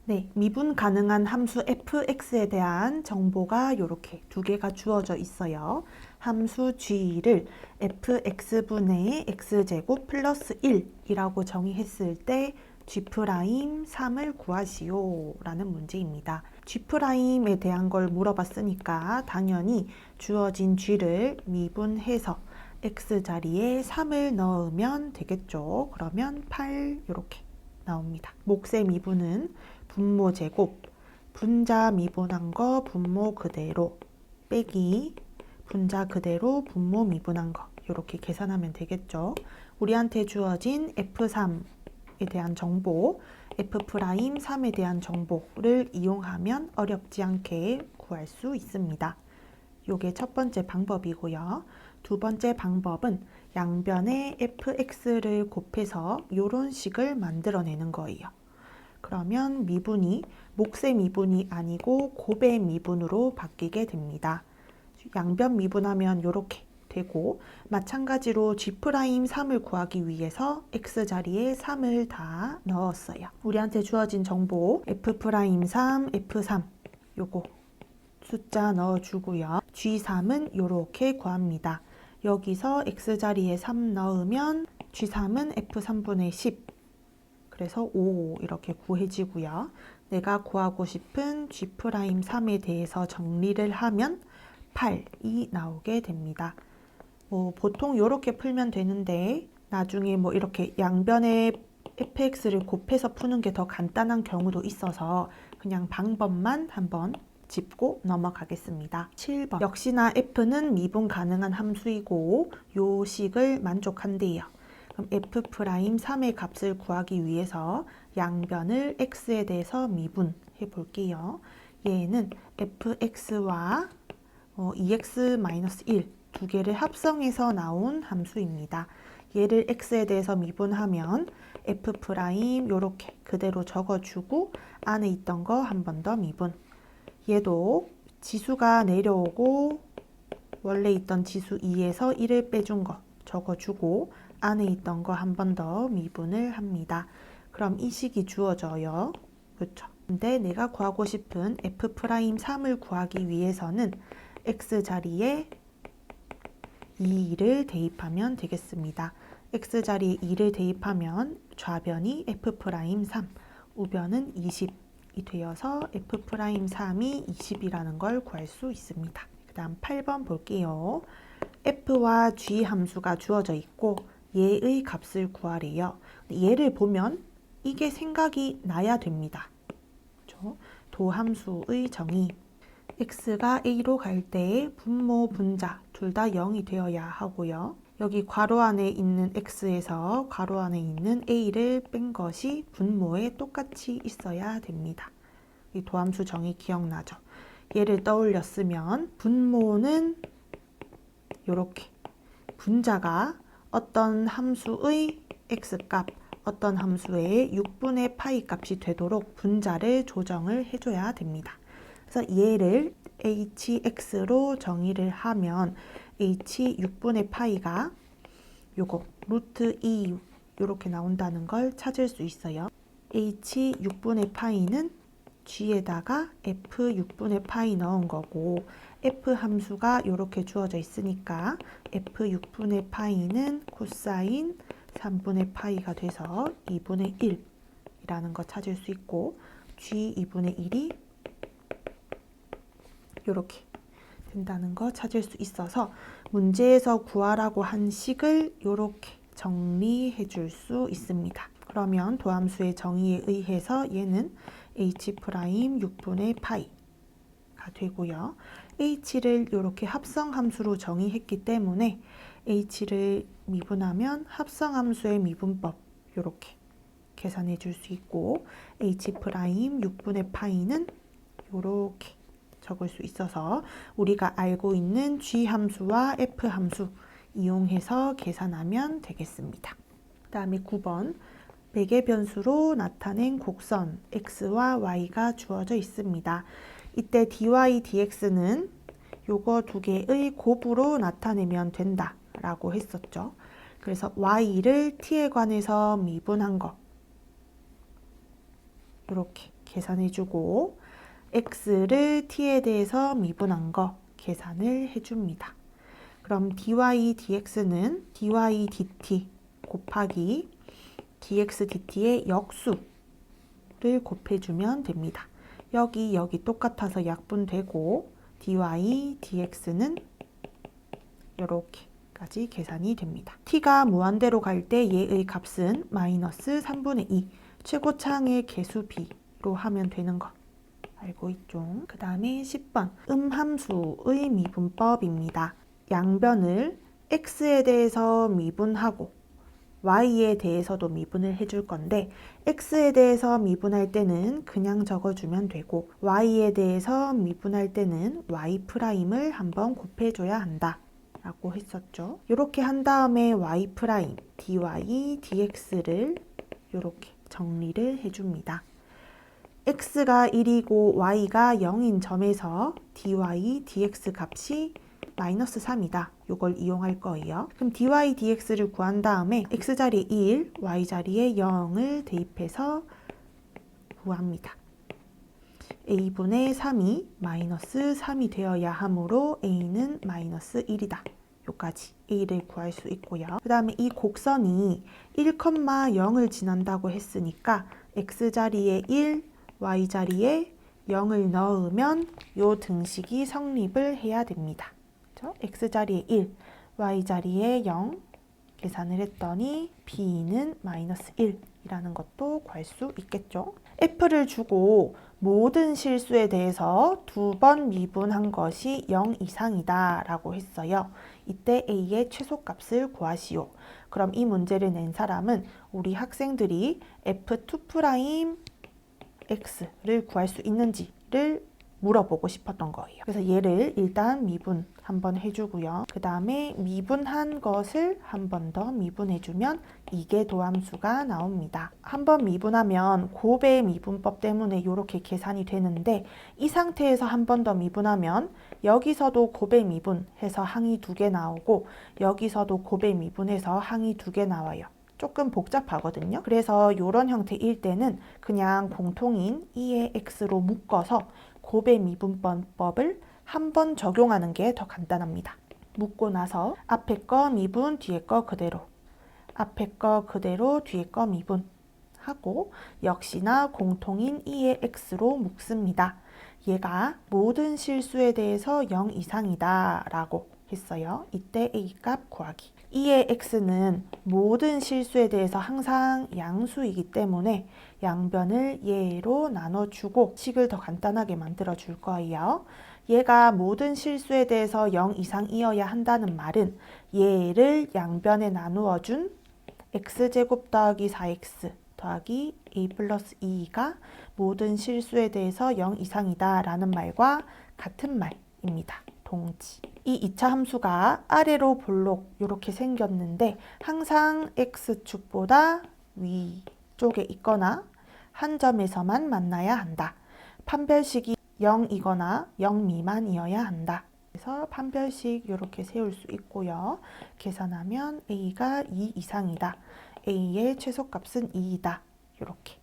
네, 미분 가능한 함수 fx에 대한 정보가 이렇게 두 개가 주어져 있어요. 함수 g를 fx분의 x제곱 플러스 1이라고 정의했을 때 g'3을 구하시오 라는 문제입니다. g'에 대한 걸 물어봤으니까 당연히 주어진 g를 미분해서 x자리에 3을 넣으면 되겠죠. 그러면 8 이렇게 나옵니다. 몫의 미분은 분모 제곱, 분자 미분한 거 분모 그대로 빼기 분자 그대로 분모 미분한 거 이렇게 계산하면 되겠죠. 우리한테 주어진 F3에 대한 정보, F'3에 대한 정보를 이용하면 어렵지 않게 구할 수 있습니다. 요게 첫 번째 방법이고요. 두 번째 방법은 양변에 fx를 곱해서 이런 식을 만들어내는 거예요. 그러면 미분이 몫의 미분이 아니고 곱의 미분으로 바뀌게 됩니다. 양변 미분하면 이렇게 되고 마찬가지로 g'3을 구하기 위해서 x자리에 3을 다 넣었어요. 우리한테 주어진 정보 f'3, f3 요거 숫자 넣어주고요. g3은 이렇게 구합니다. 여기서 x자리에 3 넣으면 g3은 f3분의 10 그래서 5 이렇게 구해지고요. 내가 구하고 싶은 g'3에 대해서 정리를 하면 8이 나오게 됩니다. 보통 이렇게 풀면 되는데 나중에 이렇게 양변에 fx를 곱해서 푸는 게 더 간단한 경우도 있어서 그냥 방법만 한번 짚고 넘어가겠습니다. 7번 역시나 f는 미분 가능한 함수이고 요 식을 만족한대요. 그럼 f'3의 값을 구하기 위해서 양변을 x에 대해서 미분해 볼게요. 얘는 fx와 2x-1 두 개를 합성해서 나온 함수입니다. 얘를 x에 대해서 미분하면 f' 요렇게 그대로 적어주고 안에 있던 거 한 번 더 미분. 얘도 지수가 내려오고 원래 있던 지수 2에서 1을 빼준 거 적어주고 안에 있던 거 한 번 더 미분을 합니다. 그럼 이 식이 주어져요. 그렇죠? 근데 내가 구하고 싶은 f'3을 구하기 위해서는 x자리에 2를 대입하면 되겠습니다. x자리에 2를 대입하면 좌변이 f'3, 우변은 20이 되어서 f'3이 20이라는 걸 구할 수 있습니다. 그 다음 8번 볼게요. f와 g 함수가 주어져 있고 얘의 값을 구하래요. 얘를 보면 이게 생각이 나야 됩니다. 그렇죠? 도함수의 정의 x가 a로 갈 때 분모, 분자 둘 다 0이 되어야 하고요. 여기 괄호 안에 있는 x에서 괄호 안에 있는 a를 뺀 것이 분모에 똑같이 있어야 됩니다. 이 도함수 정의 기억나죠? 얘를 떠올렸으면 분모는 이렇게 분자가 어떤 함수의 x값, 어떤 함수의 6분의 파이 값이 되도록 분자를 조정을 해줘야 됩니다. 그래서 얘를 hx로 정의를 하면 h 6분의 파이가 요거 루트 2 이렇게 나온다는 걸 찾을 수 있어요. h 6분의 파이는 g에다가 f 6분의 파이 넣은 거고 f 함수가 이렇게 주어져 있으니까 f 6분의 파이는 코사인 3분의 파이가 돼서 2분의 1이라는 거 찾을 수 있고 g 2분의 1이 이렇게 된다는 거 찾을 수 있어서 문제에서 구하라고 한 식을 이렇게 정리해 줄 수 있습니다. 그러면 도함수의 정의에 의해서 얘는 h' 6분의 파이가 되고요. h를 이렇게 합성함수로 정의했기 때문에 h를 미분하면 합성함수의 미분법 이렇게 계산해 줄 수 있고 h' 6분의 파이는 이렇게 적을 수 있어서 우리가 알고 있는 g 함수와 f함수 이용해서 계산하면 되겠습니다. 그 다음에 9번 매개 변수로 나타낸 곡선 x와 y가 주어져 있습니다. 이때 dy, dx는 요거 두 개의 곱으로 나타내면 된다 라고 했었죠. 그래서 y를 t에 관해서 미분한 거 이렇게 계산해주고 x를 t에 대해서 미분한 거 계산을 해줍니다. 그럼 dy dx는 dy dt 곱하기 dx dt의 역수를 곱해주면 됩니다. 여기 똑같아서 약분되고 dy dx는 이렇게까지 계산이 됩니다. t가 무한대로 갈 때 얘의 값은 마이너스 3분의 2 최고차항의 개수 b로 하면 되는 거 알고 있죠? 그 다음에 10번 음함수의 미분법입니다. 양변을 x에 대해서 미분하고 y에 대해서도 미분을 해줄 건데 x에 대해서 미분할 때는 그냥 적어주면 되고 y에 대해서 미분할 때는 y'을 한번 곱해줘야 한다 라고 했었죠. 이렇게 한 다음에 y' dy dx를 이렇게 정리를 해줍니다. x가 1이고 y가 0인 점에서 dy dx 값이 마이너스 3이다. 이걸 이용할 거예요. 그럼 dy dx를 구한 다음에 x자리에 1, y자리에 0을 대입해서 구합니다. a분의 3이 마이너스 3이 되어야 하므로 a는 마이너스 1이다. 요까지 a를 구할 수 있고요. 그 다음에 이 곡선이 1,0을 지난다고 했으니까 x자리에 1, y자리에 0을 넣으면 요 등식이 성립을 해야 됩니다. 그렇죠? x자리에 1, y자리에 0 계산을 했더니 b는 마이너스 1이라는 것도 구할 수 있겠죠. f를 주고 모든 실수에 대해서 2번 미분한 것이 0 이상이다 라고 했어요. 이때 a의 최소값을 구하시오. 그럼 이 문제를 낸 사람은 우리 학생들이 f2'x를 구할 수 있는지를 물어보고 싶었던 거예요. 그래서 얘를 일단 미분 한번 해주고요. 그 다음에 미분한 것을 한 번 더 미분해주면 이게 도함수가 나옵니다. 한 번 미분하면 곱의 미분법 때문에 이렇게 계산이 되는데 이 상태에서 한 번 더 미분하면 여기서도 곱의 미분해서 항이 2개 나오고 여기서도 곱의 미분해서 항이 2개 나와요. 조금 복잡하거든요. 그래서 이런 형태일 때는 그냥 공통인 2의 x로 묶어서 곱의 미분법을 한 번 적용하는 게 더 간단합니다. 묶고 나서 앞에 거 미분, 뒤에 거 그대로, 앞에 거 그대로, 뒤에 거 미분 하고 역시나 공통인 2의 x로 묶습니다. 얘가 모든 실수에 대해서 0 이상이다 라고 했어요. 이때 a 값 구하기. 2의 x는 모든 실수에 대해서 항상 양수이기 때문에 양변을 얘로 나눠주고 식을 더 간단하게 만들어 줄 거예요. 얘가 모든 실수에 대해서 0 이상이어야 한다는 말은 얘를 양변에 나누어 준 x제곱 더하기 4x 더하기 a 플러스 2가 모든 실수에 대해서 0 이상이다 라는 말과 같은 말입니다. 동지. 이 2차 함수가 아래로 볼록 이렇게 생겼는데 항상 x축보다 위쪽에 있거나 한 점에서만 만나야 한다. 판별식이 0이거나 0 미만이어야 한다. 그래서 판별식 이렇게 세울 수 있고요. 계산하면 a가 2 이상이다. a의 최소값은 2이다. 이렇게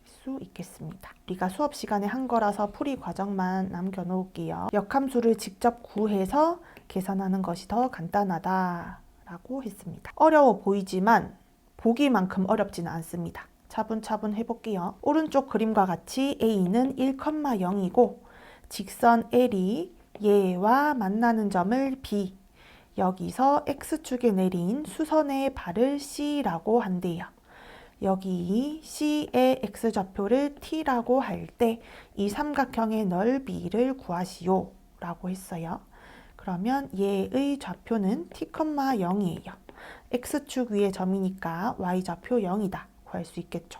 수 있겠습니다. 우리가 수업 시간에 한 거라서 풀이 과정만 남겨놓을게요. 역함수를 직접 구해서 계산하는 것이 더 간단하다라고 했습니다. 어려워 보이지만 보기만큼 어렵지는 않습니다. 차분차분 해볼게요. 오른쪽 그림과 같이 a는 1,0이고 직선 L이 얘와 만나는 점을 B, 여기서 x축에 내린 수선의 발을 C라고 한대요. 여기 C의 x좌표를 T라고 할 때 이 삼각형의 넓이를 구하시오 라고 했어요. 그러면 얘의 좌표는 T,0이에요. x축 위의 점이니까 y좌표 0이다 구할 수 있겠죠.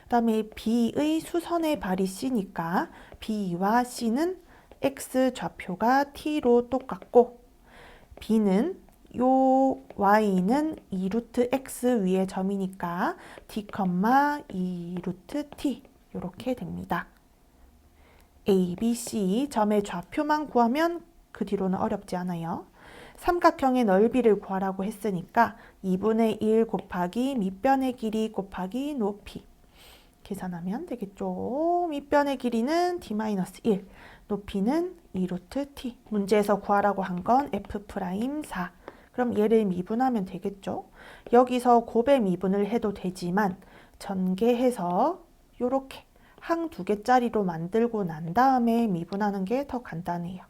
그 다음에 B의 수선의 발이 C니까 B와 C는 x좌표가 T로 똑같고 B는 요 y는 2루트 x 위의 점이니까 d, 2루트 t 이렇게 됩니다. A, B, C 점의 좌표만 구하면 그 뒤로는 어렵지 않아요. 삼각형의 넓이를 구하라고 했으니까 2분의 1 곱하기 밑변의 길이 곱하기 높이 계산하면 되겠죠. 밑변의 길이는 d-1, 높이는 2루트 t. 문제에서 구하라고 한 건 f'4. 그럼 얘를 미분하면 되겠죠. 여기서 곱의 미분을 해도 되지만 전개해서 요렇게 항 2개짜리로 만들고 난 다음에 미분하는 게 더 간단해요.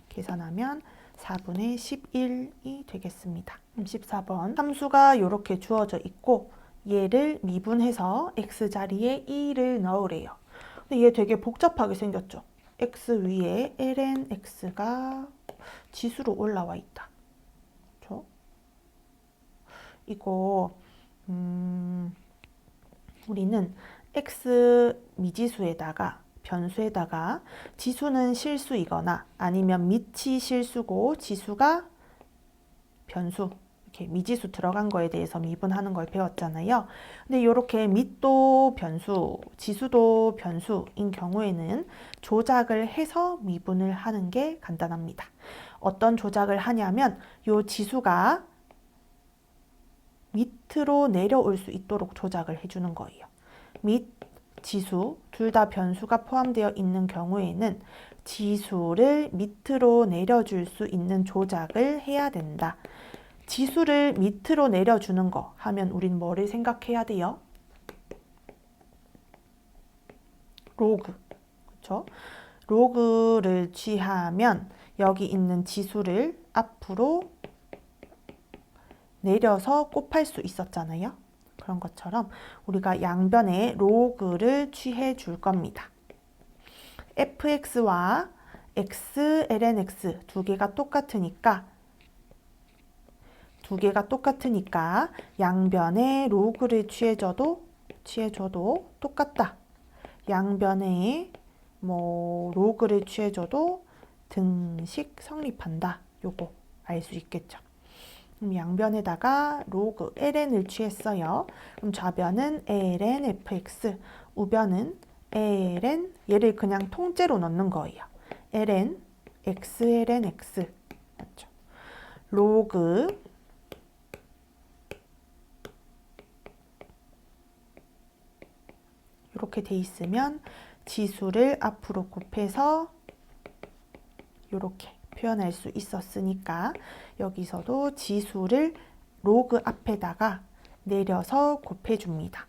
계산하면 4분의 11이 되겠습니다. 14번 함수가 이렇게 주어져 있고 얘를 미분해서 x자리에 2를 넣으래요. 근데 얘 되게 복잡하게 생겼죠. x 위에 ln x가 지수로 올라와 있다. 그렇죠? 이거 우리는 x 미지수에다가 변수에다가 지수는 실수이거나 아니면 밑이 실수고 지수가 변수, 이렇게 미지수 들어간 거에 대해서 미분하는 걸 배웠잖아요. 근데 이렇게 밑도 변수, 지수도 변수인 경우에는 조작을 해서 미분을 하는 게 간단합니다. 어떤 조작을 하냐면 이 지수가 밑으로 내려올 수 있도록 조작을 해주는 거예요. 밑, 지수 둘 다 변수가 포함되어 있는 경우에는 지수를 밑으로 내려줄 수 있는 조작을 해야 된다. 지수를 밑으로 내려주는 거 하면 우린 뭐를 생각해야 돼요? 로그. 그렇죠? 로그를 취하면 여기 있는 지수를 앞으로 내려서 곱할 수 있었잖아요. 그런 것처럼 우리가 양변에 로그를 취해 줄 겁니다. fx와 x, ln x 두 개가 똑같으니까 양변에 로그를 취해줘도 똑같다. 양변에 로그를 취해줘도 등식 성립한다. 요거 알 수 있겠죠. 그럼 양변에다가 로그 ln을 취했어요. 그럼 좌변은 ln fx, 우변은 ln, 얘를 그냥 통째로 넣는 거예요. ln x ln x. 맞죠? 로그 이렇게 돼 있으면 지수를 앞으로 곱해서 이렇게 표현할 수 있었으니까 여기서도 지수를 로그 앞에다가 내려서 곱해줍니다.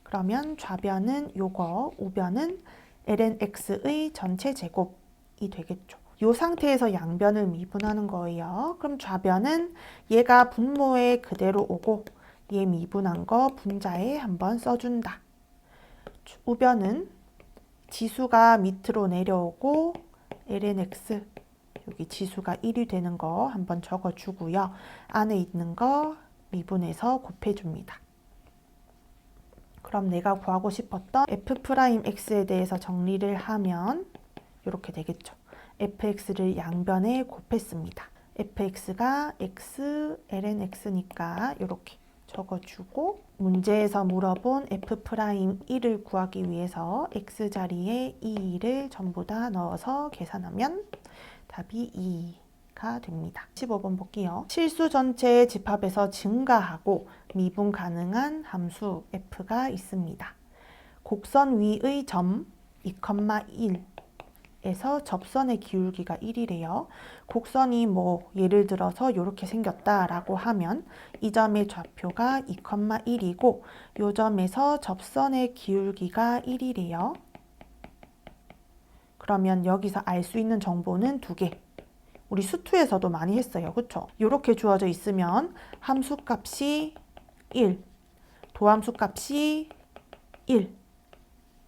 그러면 좌변은 요거, 우변은 ln x의 전체 제곱이 되겠죠. 이 상태에서 양변을 미분하는 거예요. 그럼 좌변은 얘가 분모에 그대로 오고 얘 미분한 거 분자에 한번 써준다. 우변은 지수가 밑으로 내려오고 ln x 여기 지수가 1이 되는 거 한번 적어주고요. 안에 있는 거 미분해서 곱해줍니다. 그럼 내가 구하고 싶었던 f'x에 대해서 정리를 하면 이렇게 되겠죠. fx를 양변에 곱했습니다. fx가 x, ln x니까 이렇게 적어주고 문제에서 물어본 f'1을 구하기 위해서 x자리에 2를 전부 다 넣어서 계산하면 답이 2가 됩니다. 15번 볼게요. 실수 전체의 집합에서 증가하고 미분 가능한 함수 f가 있습니다. 곡선 위의 점 2,1에서 접선의 기울기가 1이래요. 곡선이 예를 들어서 이렇게 생겼다라고 하면 이 점의 좌표가 2,1이고 이 점에서 접선의 기울기가 1이래요. 그러면 여기서 알 수 있는 정보는 두 개. 우리 수투에서도 많이 했어요. 그렇죠? 이렇게 주어져 있으면 함수값이 1, 도함수값이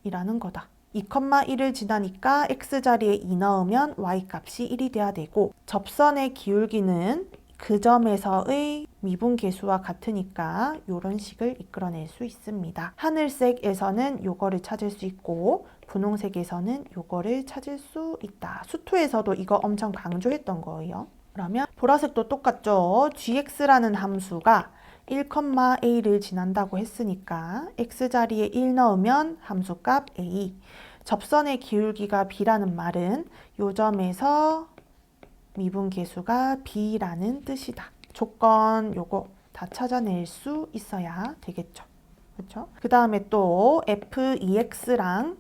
1이라는 거다. 2,1을 지나니까 x자리에 2 넣으면 y값이 1이 돼야 되고 접선의 기울기는 그 점에서의 미분계수와 같으니까 이런 식을 이끌어낼 수 있습니다. 하늘색에서는 요거를 찾을 수 있고 분홍색에서는 요거를 찾을 수 있다. 수투에서도 이거 엄청 강조했던 거예요. 그러면 보라색도 똑같죠. gx라는 함수가 1,a를 지난다고 했으니까 x자리에 1 넣으면 함수값 a. 접선의 기울기가 b라는 말은 요 점에서 미분계수가 b라는 뜻이다. 조건 요거 다 찾아낼 수 있어야 되겠죠. 그렇죠? 그 다음에 또 f(2x랑)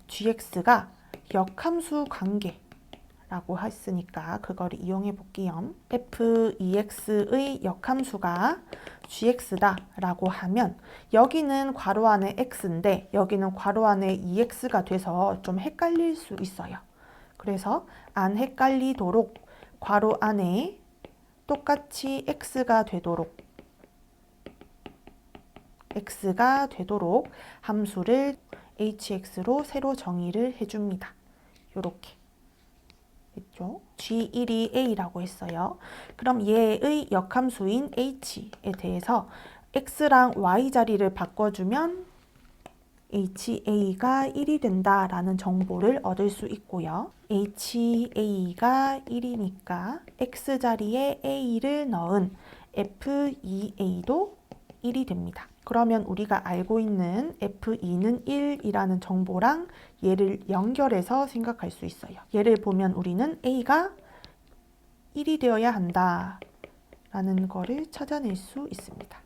gx가 역함수 관계라고 했으니까 그거를 이용해 볼게요. f(2x의) 역함수가 gx다 라고 하면 여기는 괄호 안에 x인데 여기는 괄호 안에 2x가 돼서 좀 헷갈릴 수 있어요. 그래서 안 헷갈리도록 괄호 안에 똑같이 x가 되도록 함수를 hx로 새로 정의를 해줍니다. 요렇게 했죠. g1이 a라고 했어요. 그럼 얘의 역함수인 h에 대해서 x랑 y 자리를 바꿔주면 ha가 1이 된다라는 정보를 얻을 수 있고요. ha가 1이니까 x 자리에 a를 넣은 f2a도 1이 됩니다. 그러면 우리가 알고 있는 f2는 1이라는 정보랑 얘를 연결해서 생각할 수 있어요. 얘를 보면 우리는 a가 1이 되어야 한다라는 거를 찾아낼 수 있습니다.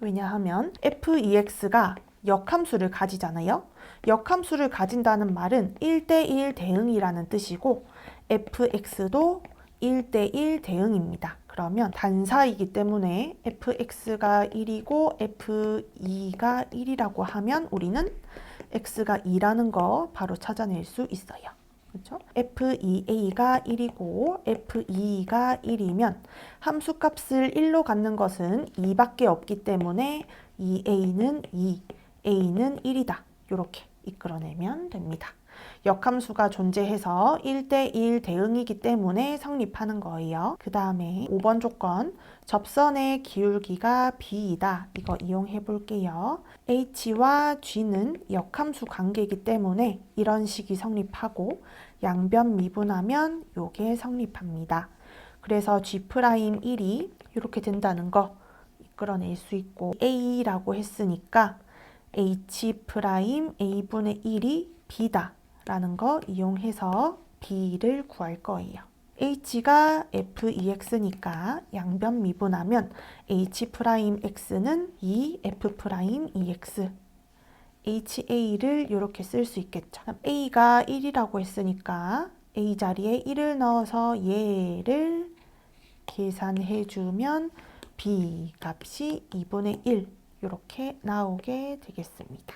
왜냐하면 f2x가 역함수를 가지잖아요. 역함수를 가진다는 말은 1대1 대응이라는 뜻이고 fx도 1대1 대응입니다. 그러면 단사이기 때문에 fx가 1이고 f2가 1이라고 하면 우리는 x가 2라는 거 바로 찾아낼 수 있어요. 그렇죠? f2a가 1이고 f2가 1이면 함수값을 1로 갖는 것은 2밖에 없기 때문에 2a는 2, a는 1이다. 이렇게 이끌어내면 됩니다. 역함수가 존재해서 1대1 대응이기 때문에 성립하는 거예요. 그 다음에 5번 조건, 접선의 기울기가 b이다. 이거 이용해 볼게요. h와 g는 역함수 관계이기 때문에 이런 식이 성립하고 양변 미분하면 요게 성립합니다. 그래서 g'1이 이렇게 된다는 거 이끌어낼 수 있고 a라고 했으니까 h'a분의 1이 b다 라는 거 이용해서 b를 구할 거예요. h가 f2x니까 양변 미분하면 h'x는 2f'2x ha를 이렇게 쓸 수 있겠죠. a가 1이라고 했으니까 a 자리에 1을 넣어서 얘를 계산해주면 b 값이 2분의 1 이렇게 나오게 되겠습니다.